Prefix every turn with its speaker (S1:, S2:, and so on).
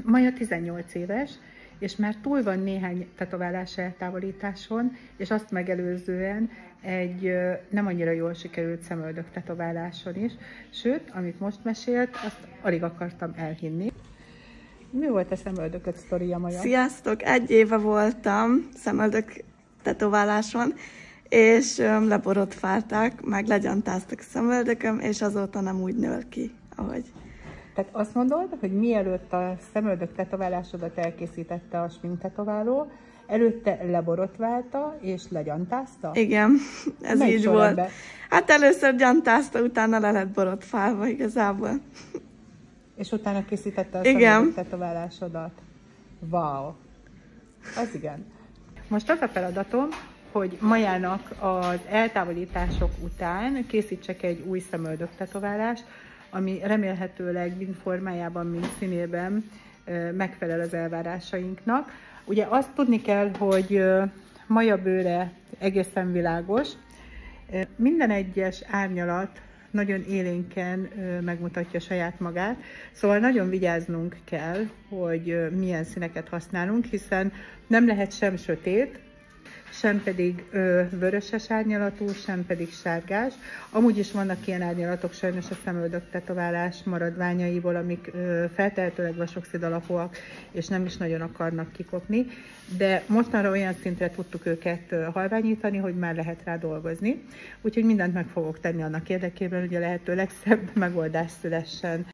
S1: Maja 18 éves, és már túl van néhány tetoválás eltávolításon, és azt megelőzően egy nem annyira jól sikerült szemöldök tetováláson is. Sőt, amit most mesélt, azt alig akartam elhinni. Mi volt a szemöldököt sztoria, Maja?
S2: Sziasztok! 1 éve voltam szemöldök tetováláson, és leborotválták, meg legyantáztak a szemöldököm, és azóta nem úgy nől ki, ahogy.
S1: Tehát azt mondod, hogy mielőtt a szemöldök tetoválásodat elkészítette a sminktetováló, előtte leborotválta és legyantázta?
S2: Igen, ez
S1: Melyik
S2: így volt.
S1: sorrendben?
S2: Hát először gyantázta, utána le lett borotválva igazából.
S1: És utána készítette a
S2: Igen.
S1: szemöldök tetoválásodat. Wow! Az igen. Most az a feladatom, hogy Majának az eltávolítások után készítsek egy új szemöldök tetoválást, ami remélhetőleg mind formájában, mind színében megfelel az elvárásainknak. Ugye azt tudni kell, hogy Maja bőre egészen világos. Minden egyes árnyalat nagyon élénken megmutatja saját magát, szóval nagyon vigyáznunk kell, hogy milyen színeket használunk, hiszen nem lehet sem sötét, sem pedig vöröses árnyalatú, sem pedig sárgás. Amúgy is vannak ilyen árnyalatok sajnos a szemöldök tetoválás maradványaiból, amik feltehetőleg vasoxid alapúak, és nem is nagyon akarnak kikopni, de mostanra olyan szintre tudtuk őket halványítani, hogy már lehet rá dolgozni. Úgyhogy mindent meg fogok tenni annak érdekében, hogy a lehető legszebb megoldás szülessen.